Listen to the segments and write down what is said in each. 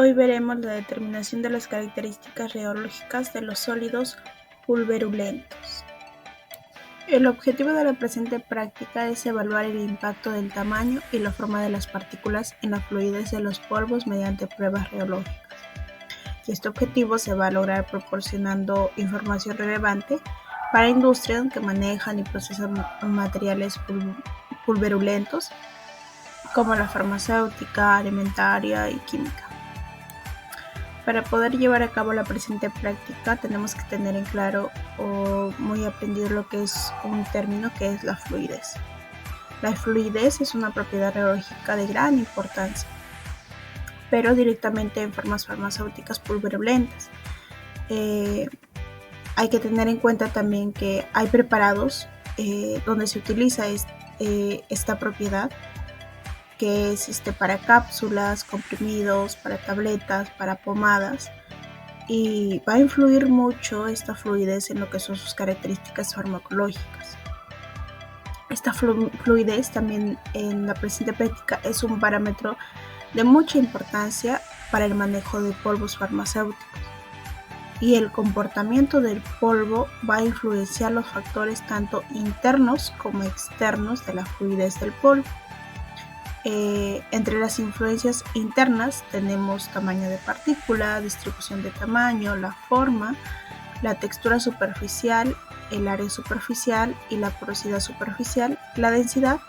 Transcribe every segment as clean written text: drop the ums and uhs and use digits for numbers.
Hoy veremos la determinación de las características rheológicas de los sólidos pulverulentos. El objetivo de la presente práctica es evaluar el impacto del tamaño y la forma de las partículas en la fluidez de los polvos mediante pruebas rheológicas. Y este objetivo se va a lograr proporcionando información relevante para industrias que manejan y procesan materiales pulverulentos como la farmacéutica, alimentaria y química. Para poder llevar a cabo la presente práctica tenemos que tener en claro o muy aprendido lo que es un término que es la fluidez. La fluidez es una propiedad rheológica de gran importancia, pero directamente en formas farmacéuticas pulverulentas. Hay que tener en cuenta también que hay preparados donde se utiliza esta propiedad, que es para cápsulas, comprimidos, para tabletas, para pomadas, y va a influir mucho esta fluidez en lo que son sus características farmacológicas. Esta fluidez también en la presente práctica es un parámetro de mucha importancia para el manejo de polvos farmacéuticos, y el comportamiento del polvo va a influenciar los factores tanto internos como externos de la fluidez del polvo. Entre las influencias internas tenemos tamaño de partícula, distribución de tamaño, la forma, la textura superficial, el área superficial y la porosidad superficial, la densidad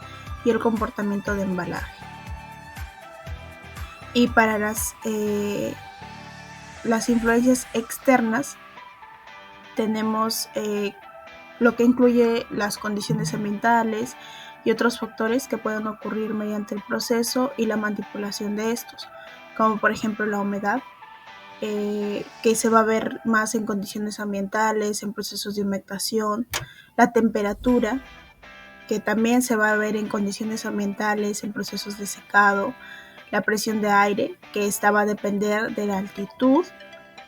y el comportamiento de embalaje. Y para las influencias externas tenemos lo que incluye las condiciones ambientales y otros factores que pueden ocurrir mediante el proceso y la manipulación de estos, como por ejemplo la humedad, que se va a ver más en condiciones ambientales, en procesos de humectación, la temperatura, que también se va a ver en condiciones ambientales, en procesos de secado, la presión de aire, que esta va a depender de la altitud,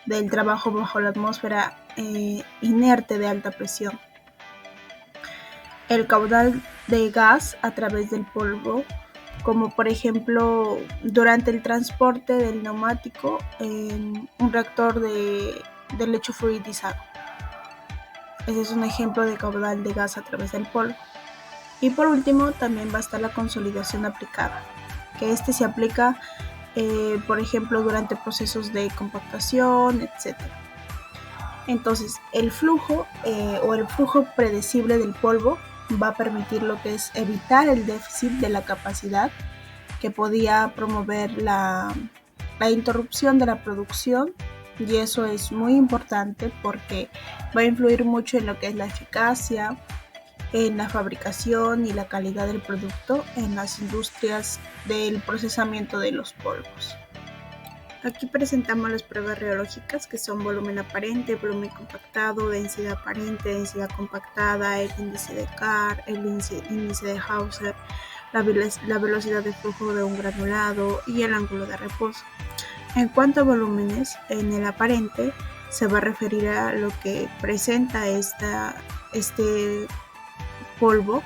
del trabajo bajo la atmósfera inerte de alta presión, el caudal de gas a través del polvo, como por ejemplo durante el transporte del neumático en un reactor de lecho fluidizado. Ese es un ejemplo de caudal de gas a través del polvo. Y por último también va a estar la consolidación aplicada, que se aplica por ejemplo durante procesos de compactación, etc. Entonces el flujo o el flujo predecible del polvo va a permitir lo que es evitar el déficit de la capacidad que podía promover la interrupción de la producción, y eso es muy importante porque va a influir mucho en lo que es la eficacia, en la fabricación y la calidad del producto en las industrias del procesamiento de los polvos. Aquí presentamos las pruebas rheológicas, que son volumen aparente, volumen compactado, densidad aparente, densidad compactada, el índice de Carr, el índice de Hauser, la velocidad de flujo de un granulado y el ángulo de reposo. En cuanto a volúmenes, en el aparente se va a referir a lo que presenta este polvo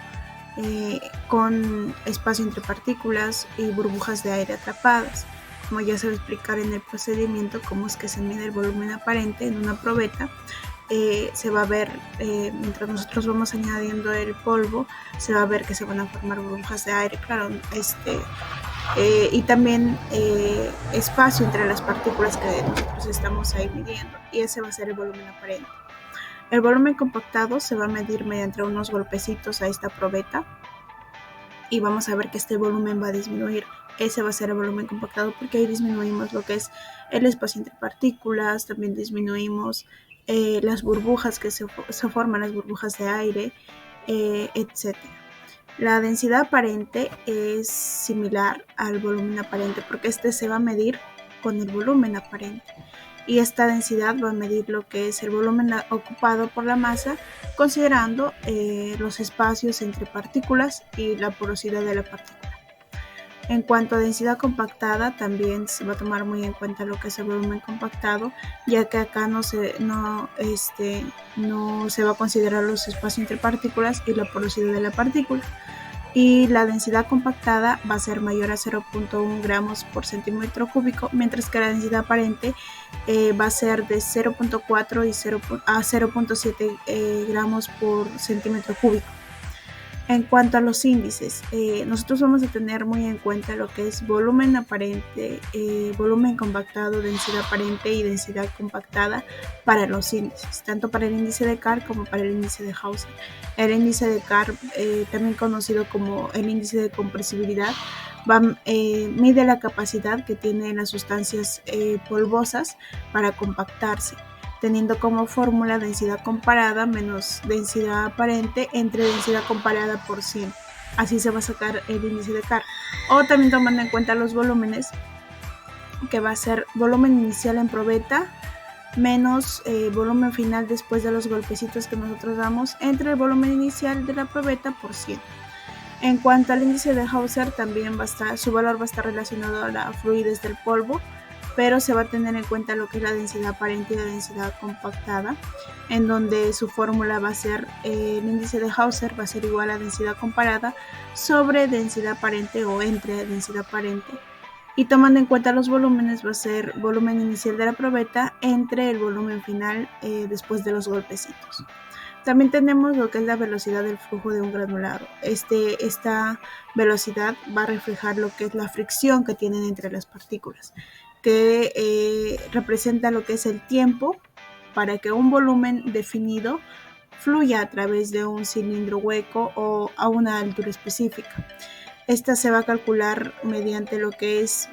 con espacio entre partículas y burbujas de aire atrapadas. Como ya se va a explicar en el procedimiento cómo es que se mide el volumen aparente en una probeta, se va a ver, mientras nosotros vamos añadiendo el polvo, se va a ver que se van a formar burbujas de aire, claro, y también espacio entre las partículas que nosotros estamos ahí midiendo, y ese va a ser el volumen aparente. El volumen compactado se va a medir mediante unos golpecitos a esta probeta, y vamos a ver que este volumen va a disminuir. Ese va a ser el volumen compactado porque ahí disminuimos lo que es el espacio entre partículas, también disminuimos las burbujas que se forman, las burbujas de aire, etc. La densidad aparente es similar al volumen aparente porque se va a medir con el volumen aparente, y esta densidad va a medir lo que es el volumen ocupado por la masa, considerando los espacios entre partículas y la porosidad de la partícula. En cuanto a densidad compactada, también se va a tomar muy en cuenta lo que es el volumen compactado, ya que acá no se va a considerar los espacios entre partículas y la porosidad de la partícula. y la densidad compactada va a ser mayor a 0.1 gramos por centímetro cúbico, mientras que la densidad aparente va a ser de 0.4 y 0.7 gramos por centímetro cúbico. En cuanto a los índices, nosotros vamos a tener muy en cuenta lo que es volumen aparente, volumen compactado, densidad aparente y densidad compactada para los índices, tanto para el índice de Carr como para el índice de Hauser. El índice de Carr, también conocido como el índice de compresibilidad, mide la capacidad que tienen las sustancias polvosas para compactarse, teniendo como fórmula densidad comparada menos densidad aparente entre densidad comparada por 100. Así se va a sacar el índice de Carr. O también tomando en cuenta los volúmenes, que va a ser volumen inicial en probeta menos volumen final después de los golpecitos que nosotros damos entre el volumen inicial de la probeta por 100. En cuanto al índice de Hauser, también su valor va a estar relacionado a la fluidez del polvo, pero se va a tener en cuenta lo que es la densidad aparente y la densidad compactada, en donde su fórmula va a ser, el índice de Hauser va a ser igual a densidad comparada sobre densidad aparente o entre densidad aparente. Y tomando en cuenta los volúmenes, va a ser volumen inicial de la probeta entre el volumen final después de los golpecitos. También tenemos lo que es la velocidad del flujo de un granulado. Esta velocidad va a reflejar lo que es la fricción que tienen entre las partículas, que representa lo que es el tiempo para que un volumen definido fluya a través de un cilindro hueco o a una altura específica. Esta se va a calcular mediante lo que es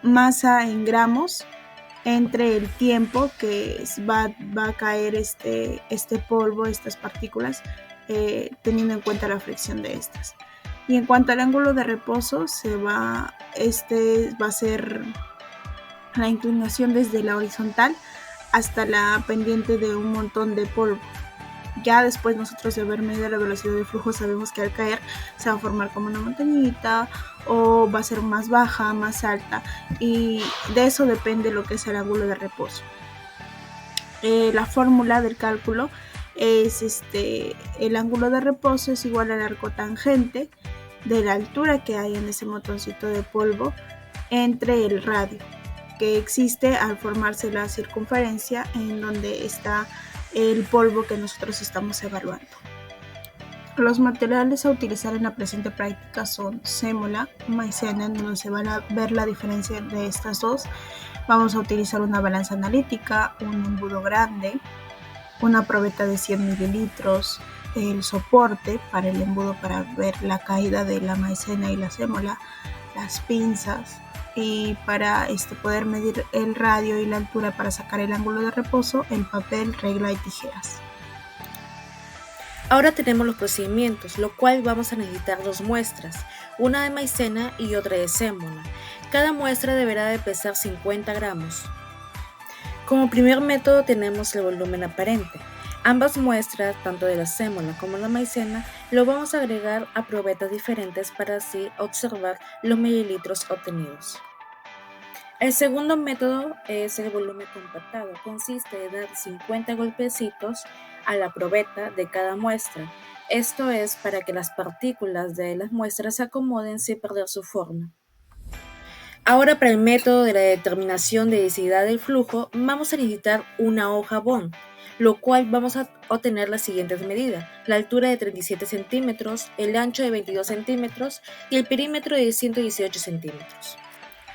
masa en gramos entre el tiempo que va a caer este polvo, estas partículas, teniendo en cuenta la fricción de estas. Y en cuanto al ángulo de reposo, va a ser la inclinación desde la horizontal hasta la pendiente de un montón de polvo. Ya después nosotros de haber medido la velocidad de flujo sabemos que al caer se va a formar como una montañita o va a ser más baja, más alta, y de eso depende lo que es el ángulo de reposo. La fórmula del cálculo es el ángulo de reposo es igual al arco tangente de la altura que hay en ese montoncito de polvo entre el radio que existe al formarse la circunferencia en donde está el polvo que nosotros estamos evaluando. Los materiales a utilizar en la presente práctica son sémola, maicena, en donde se van a ver la diferencia de estas dos. Vamos a utilizar una balanza analítica, un embudo grande, una probeta de 100 mililitros, el soporte para el embudo para ver la caída de la maicena y la sémola, las pinzas, y para poder medir el radio y la altura para sacar el ángulo de reposo, el papel, regla y tijeras. Ahora tenemos los procedimientos, lo cual vamos a necesitar 2 muestras, una de maicena y otra de sémola. Cada muestra deberá de pesar 50 gramos. Como primer método tenemos el volumen aparente. Ambas muestras, tanto de la sémola como la maicena, lo vamos a agregar a probetas diferentes para así observar los mililitros obtenidos. El segundo método es el volumen compactado. Consiste en dar 50 golpecitos a la probeta de cada muestra. Esto es para que las partículas de las muestras se acomoden sin perder su forma. Ahora, para el método de la determinación de densidad del flujo, vamos a necesitar una hoja Bond, lo cual vamos a obtener las siguientes medidas: la altura de 37 centímetros, el ancho de 22 centímetros y el perímetro de 118 centímetros.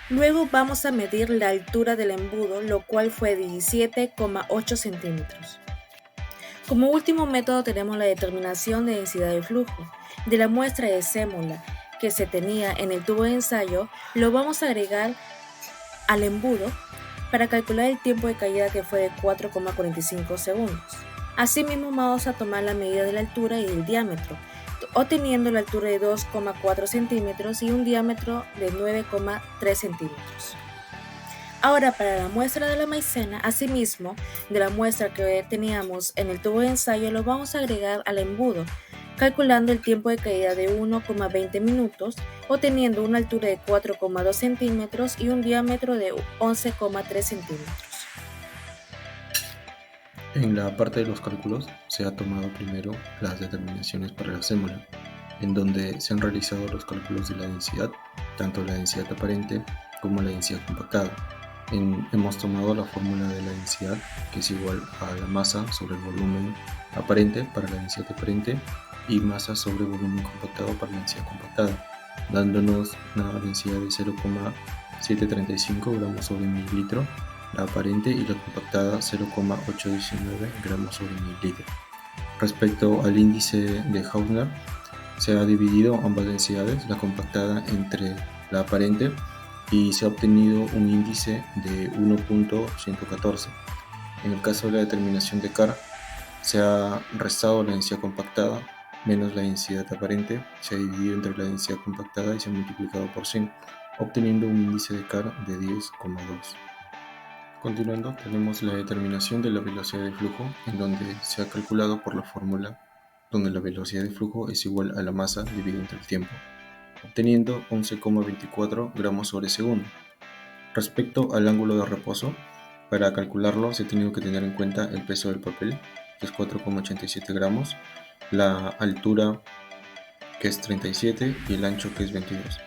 Luego vamos a medir la altura del embudo, lo cual fue 17,8 centímetros. Como último método tenemos la determinación de densidad de flujo. De la muestra de sémola que se tenía en el tubo de ensayo, lo vamos a agregar al embudo para calcular el tiempo de caída, que fue de 4,45 segundos. Asimismo vamos a tomar la medida de la altura y del diámetro, obteniendo la altura de 2,4 centímetros y un diámetro de 9,3 centímetros. Ahora, para la muestra de la maicena, asimismo, de la muestra que teníamos en el tubo de ensayo, lo vamos a agregar al embudo, calculando el tiempo de caída de 1,20 minutos, obteniendo una altura de 4,2 centímetros y un diámetro de 11,3 centímetros. En la parte de los cálculos se ha tomado primero las determinaciones para la sémola. en donde se han realizado los cálculos de la densidad, tanto la densidad aparente como la densidad compactada. Hemos tomado la fórmula de la densidad, que es igual a la masa sobre el volumen aparente para la densidad aparente y masa sobre volumen compactado para la densidad compactada, dándonos una densidad de 0,735 gramos sobre mililitro, la aparente, y la compactada 0,819 gramos sobre mililitro. Respecto al índice de Hausner, se ha dividido ambas densidades, la compactada entre la aparente, y se ha obtenido un índice de 1.114. En el caso de la determinación de Carr, se ha restado la densidad compactada menos la densidad aparente, se ha dividido entre la densidad compactada y se ha multiplicado por 100, obteniendo un índice de Carr de 10,2. Continuando, tenemos la determinación de la velocidad de flujo, en donde se ha calculado por la fórmula donde la velocidad de flujo es igual a la masa dividida entre el tiempo, obteniendo 11,24 gramos sobre segundo. Respecto al ángulo de reposo, para calcularlo se ha tenido que tener en cuenta el peso del papel, que es 4,87 gramos, la altura, que es 37, y el ancho, que es 22.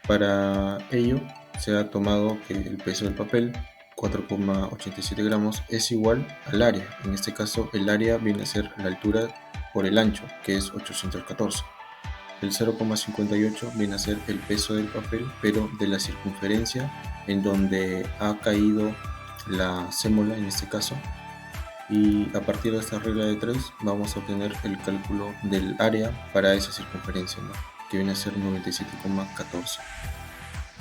Para ello se ha tomado que el peso del papel, 4,87 gramos, es igual al área. En este caso el área viene a ser la altura por el ancho, que es 814. El 0,58 viene a ser el peso del papel, pero de la circunferencia en donde ha caído la sémola en este caso. Y a partir de esta regla de 3 vamos a obtener el cálculo del área para esa circunferencia, ¿no?, que viene a ser 97,14.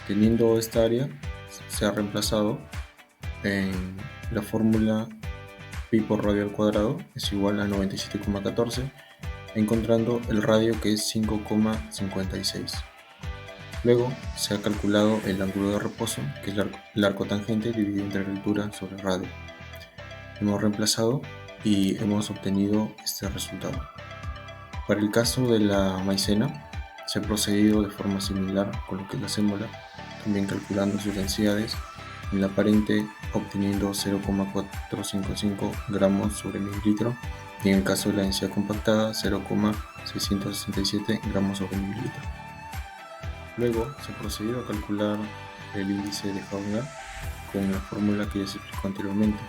Teniendo esta área, se ha reemplazado en la fórmula pi por radio al cuadrado es igual a 97,14, encontrando el radio, que es 5,56. Luego se ha calculado el ángulo de reposo, que es el arco tangente dividido entre la altura sobre el radio. Hemos reemplazado y hemos obtenido este resultado. Para el caso de la maicena, se ha procedido de forma similar con lo que es la sémola, también calculando sus densidades. En la aparente obteniendo 0,455 gramos sobre mililitro, y en el caso de la densidad compactada 0,667 gramos sobre mililitro. Luego se ha procedido a calcular el índice de Hausner con la fórmula que ya se explicó anteriormente,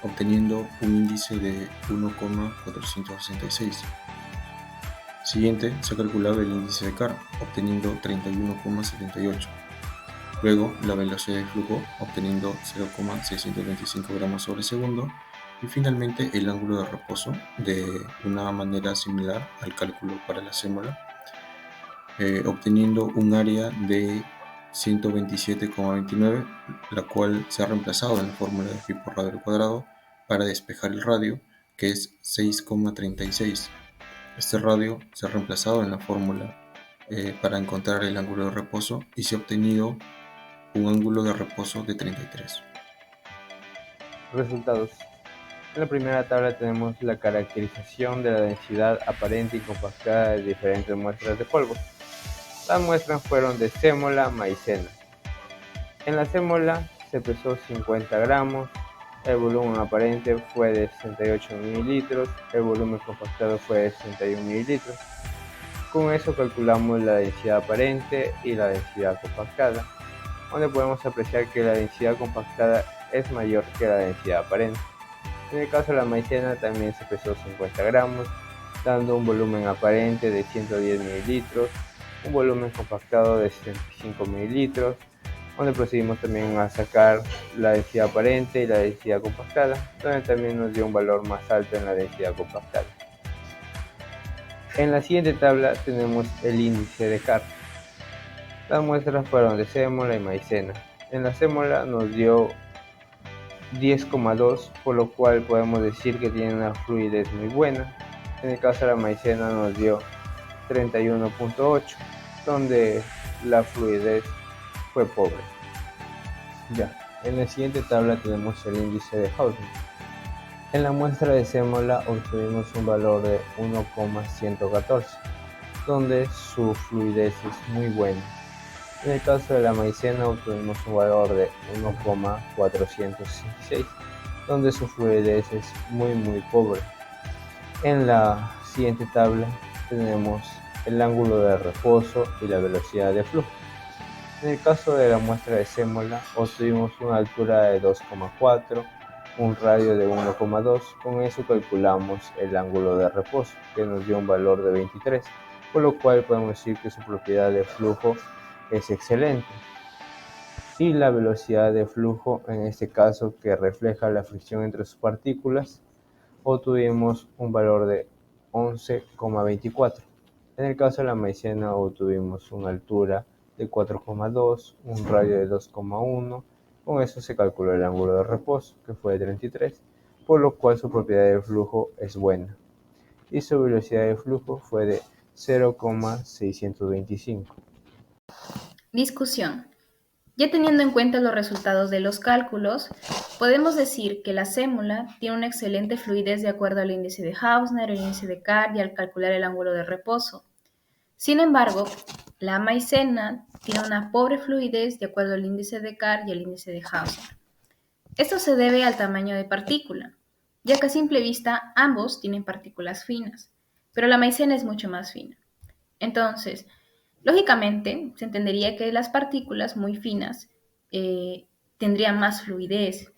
obteniendo un índice de 1,466. Siguiente, se ha calculado el índice de Carr, obteniendo 31,78. Luego, la velocidad de flujo, obteniendo 0,625 gramos sobre segundo. Y finalmente, el ángulo de reposo, de una manera similar al cálculo para la sémola, obteniendo un área de 127,29, la cual se ha reemplazado en la fórmula de pi por radio al cuadrado para despejar el radio, que es 6,36. Este radio se ha reemplazado en la fórmula para encontrar el ángulo de reposo, y se ha obtenido un ángulo de reposo de 33. Resultados. En la primera tabla tenemos la caracterización de la densidad aparente y compactada de diferentes muestras de polvo. Las muestras fueron de sémola, maicena. En la sémola se pesó 50 gramos, el volumen aparente fue de 68 mililitros, el volumen compactado fue de 61 mililitros. Con eso calculamos la densidad aparente y la densidad compactada, donde podemos apreciar que la densidad compactada es mayor que la densidad aparente. En el caso de la maicena también se pesó 50 gramos, dando un volumen aparente de 110 mililitros, un volumen compactado de 75 mililitros, donde procedimos también a sacar la densidad aparente y la densidad compactada, donde también nos dio un valor más alto en la densidad compactada. En la siguiente tabla tenemos el índice de Carr. Las muestras fueron de sémola y maicena. En la sémola nos dio 10,2, por lo cual podemos decir que tiene una fluidez muy buena. En el caso de la maicena nos dio 31,8, donde la fluidez fue pobre. En la siguiente tabla tenemos el índice de Hausner. En la muestra de sémola obtuvimos un valor de 1,114, donde su fluidez es muy buena. En el caso de la maicena obtuvimos un valor de 1,466, donde su fluidez es muy pobre. En la siguiente tabla tenemos el ángulo de reposo y la velocidad de flujo. En el caso de la muestra de sémola, obtuvimos una altura de 2,4, un radio de 1,2. Con eso calculamos el ángulo de reposo, que nos dio un valor de 23, por lo cual podemos decir que su propiedad de flujo es excelente. Y la velocidad de flujo, en este caso que refleja la fricción entre sus partículas, obtuvimos un valor de 11,24. En el caso de la maicena obtuvimos una altura de 4,2, un radio de 2,1. Con eso se calculó el ángulo de reposo, que fue de 33, por lo cual su propiedad de flujo es buena. Y su velocidad de flujo fue de 0,625. Discusión. Ya teniendo en cuenta los resultados de los cálculos, podemos decir que la sémola tiene una excelente fluidez de acuerdo al índice de Hausner, el índice de Carr y al calcular el ángulo de reposo. Sin embargo, la maicena tiene una pobre fluidez de acuerdo al índice de Carr y el índice de Hausner. Esto se debe al tamaño de partícula, ya que a simple vista ambos tienen partículas finas, pero la maicena es mucho más fina. Entonces, lógicamente, se entendería que las partículas muy finas tendrían más fluidez,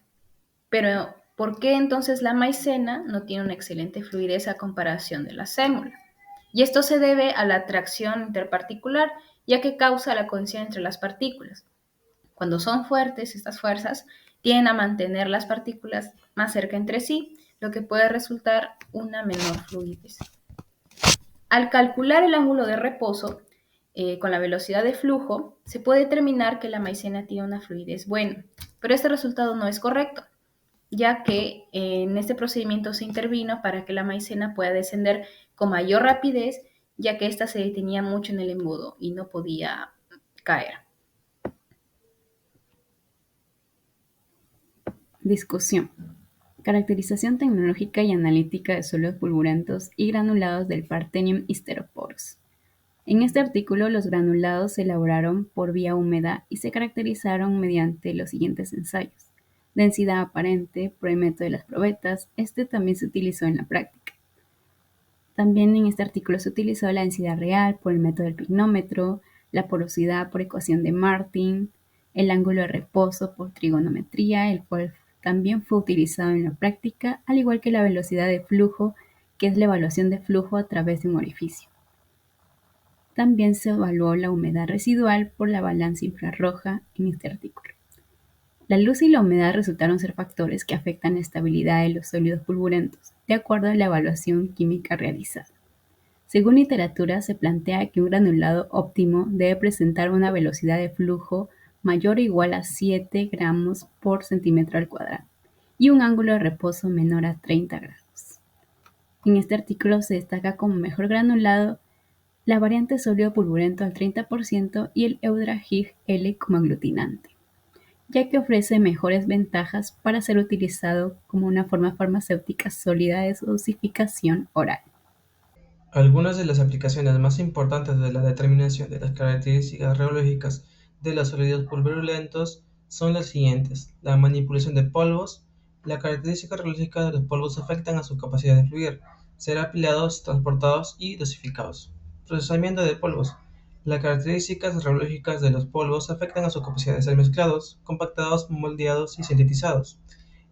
pero ¿por qué entonces la maicena no tiene una excelente fluidez a comparación de la sémola? Y esto se debe a la atracción interparticular, ya que causa la cohesión entre las partículas. Cuando son fuertes, estas fuerzas tienden a mantener las partículas más cerca entre sí, lo que puede resultar una menor fluidez. Al calcular el ángulo de reposo con la velocidad de flujo, se puede determinar que la maicena tiene una fluidez buena, pero este resultado no es correcto, ya que en este procedimiento se intervino para que la maicena pueda descender con mayor rapidez, ya que ésta se detenía mucho en el embudo y no podía caer. Discusión. Caracterización tecnológica y analítica de sólidos pulvulentos y granulados del Parthenium hysteroporus. En este artículo, los granulados se elaboraron por vía húmeda y se caracterizaron mediante los siguientes ensayos. Densidad aparente por el método de las probetas. Este también se utilizó en la práctica. También en este artículo se utilizó la densidad real por el método del pignómetro, la porosidad por ecuación de Martin, el ángulo de reposo por trigonometría, el cual también fue utilizado en la práctica, al igual que la velocidad de flujo, que es la evaluación de flujo a través de un orificio. También se evaluó la humedad residual por la balanza infrarroja en este artículo. La luz y la humedad resultaron ser factores que afectan la estabilidad de los sólidos pulvulentos, de acuerdo a la evaluación química realizada. Según literatura, se plantea que un granulado óptimo debe presentar una velocidad de flujo mayor o igual a 7 gramos por centímetro al cuadrado y un ángulo de reposo menor a 30 grados. En este artículo se destaca como mejor granulado la variante sólido pulvulento al 30% y el Eudragig-L como aglutinante, ya que ofrece mejores ventajas para ser utilizado como una forma farmacéutica sólida de dosificación oral. Algunas de las aplicaciones más importantes de la determinación de las características reológicas de los sólidos pulverulentos son las siguientes: la manipulación de polvos. La característica reológica de los polvos afectan a su capacidad de fluir, ser apilados, transportados y dosificados. Procesamiento de polvos. Las características reológicas de los polvos afectan a su capacidad de ser mezclados, compactados, moldeados y sintetizados.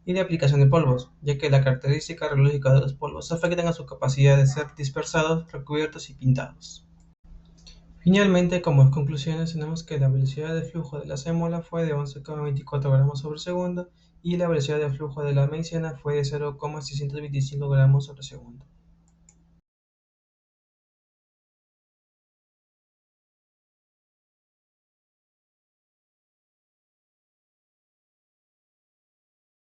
Y la aplicación de polvos, ya que la característica reológica de los polvos afectan a su capacidad de ser dispersados, recubiertos y pintados. Finalmente, como conclusiones, tenemos que la velocidad de flujo de la sémola fue de 11,24 gramos sobre segundo y la velocidad de flujo de la maicena fue de 0,625 gramos sobre segundo.